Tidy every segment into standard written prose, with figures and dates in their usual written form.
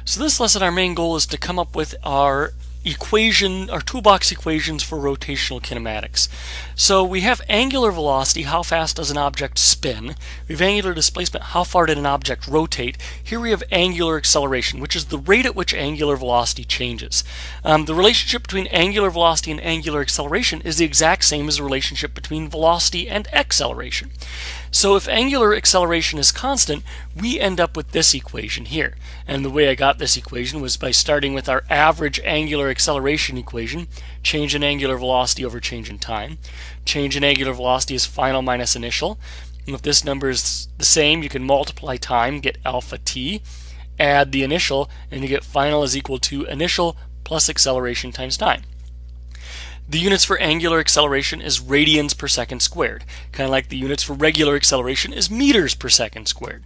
So this lesson, our main goal is to come up with our toolbox equations for rotational kinematics. So we have angular velocity, how fast does an object spin? We have angular displacement, how far did an object rotate? Here we have angular acceleration, which is the rate at which angular velocity changes. The relationship between angular velocity and angular acceleration is the exact same as the relationship between velocity and acceleration. So if angular acceleration is constant, we end up with this equation here. And the way I got this equation was by starting with our average angular acceleration equation, change in angular velocity over change in time. Change in angular velocity is final minus initial. And if this number is the same, you can multiply time, get alpha t, add the initial, and you get final is equal to initial plus acceleration times time. The units for angular acceleration is radians per second squared, kind of like the units for regular acceleration is meters per second squared.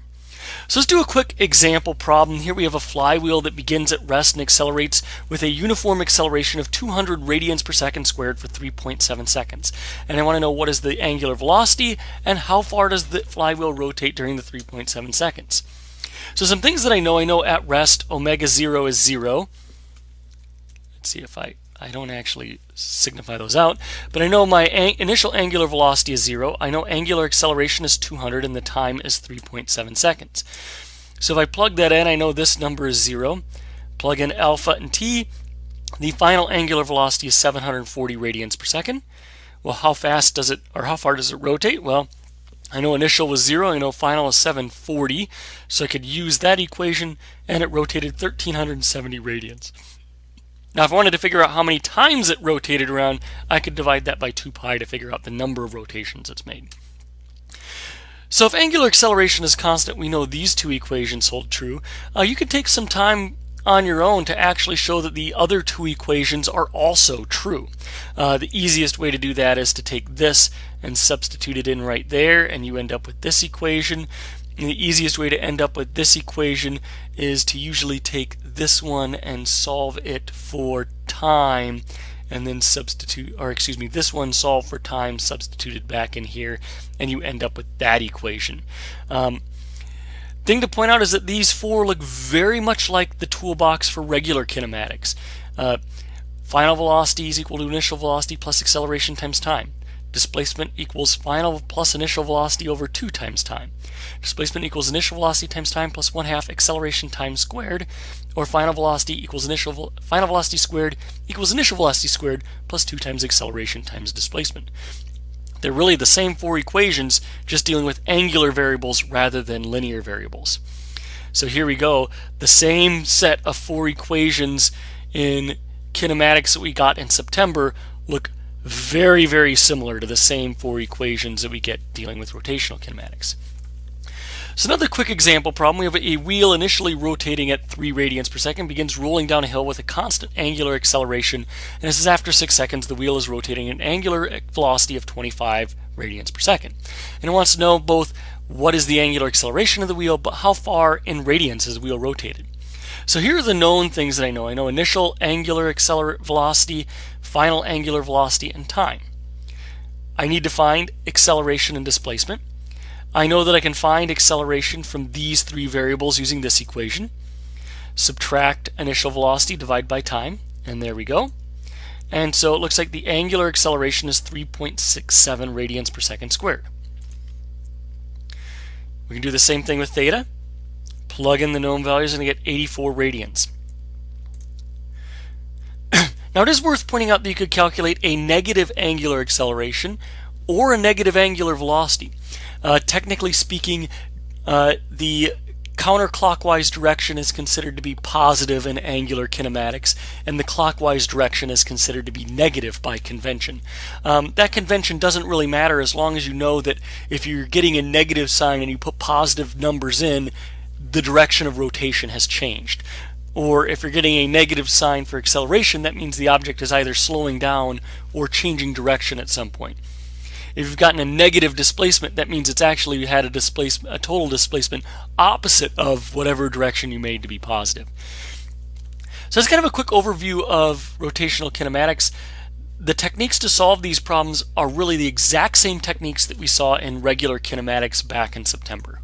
So let's do a quick example problem. Here we have a flywheel that begins at rest and accelerates with a uniform acceleration of 200 radians per second squared for 3.7 seconds. And I want to know what is the angular velocity and how far does the flywheel rotate during the 3.7 seconds. So some things that I know at rest omega 0 is 0. Let's see if I don't actually signify those out, but I know my initial angular velocity is 0. I know angular acceleration is 200 and the time is 3.7 seconds. So if I plug that in, I know this number is 0. Plug in alpha and t. The final angular velocity is 740 radians per second. Well, how fast does it, or how far does it rotate? Well, I know initial was 0, I know final is 740, so I could use that equation, and it rotated 1370 radians. Now, if I wanted to figure out how many times it rotated around, I could divide that by 2 pi to figure out the number of rotations it's made. So if angular acceleration is constant, we know these two equations hold true. You can take some time on your own to actually show that the other two equations are also true. The easiest way to do that is to take this and substitute it in right there, and you end up with this equation. And the easiest way to end up with this equation is to usually take this one and solve it for time, and then this one solve for time, substituted back in here, and you end up with that equation. Thing to point out is that these four look very much like the toolbox for regular kinematics. Final velocity is equal to initial velocity plus acceleration times time. Displacement equals final plus initial velocity over 2 times time. Displacement equals initial velocity times time plus 1/2 acceleration times squared, or final velocity squared equals initial velocity squared plus 2 times acceleration times displacement. They're really the same four equations, just dealing with angular variables rather than linear variables. So here we go, the same set of four equations in kinematics that we got in September look very, very similar to the same four equations that we get dealing with rotational kinematics. So another quick example problem, we have a wheel initially rotating at 3 radians per second, begins rolling down a hill with a constant angular acceleration, and this is after 6 seconds the wheel is rotating at an angular velocity of 25 radians per second. And it wants to know both what is the angular acceleration of the wheel, but how far in radians is the wheel rotated. So here are the known things that I know. I know initial angular velocity, final angular velocity, and time. I need to find acceleration and displacement. I know that I can find acceleration from these three variables using this equation. Subtract initial velocity, divide by time, and there we go. And so it looks like the angular acceleration is 3.67 radians per second squared. We can do the same thing with theta. Plug in the known values and get 84 radians. Now it is worth pointing out that you could calculate a negative angular acceleration or a negative angular velocity. Technically speaking, the counterclockwise direction is considered to be positive in angular kinematics, and the clockwise direction is considered to be negative by convention. That convention doesn't really matter as long as you know that if you're getting a negative sign and you put positive numbers in, the direction of rotation has changed. Or if you're getting a negative sign for acceleration, that means the object is either slowing down or changing direction at some point. If you've gotten a negative displacement, that means it's actually had a total displacement opposite of whatever direction you made to be positive. So that's kind of a quick overview of rotational kinematics. The techniques to solve these problems are really the exact same techniques that we saw in regular kinematics back in September.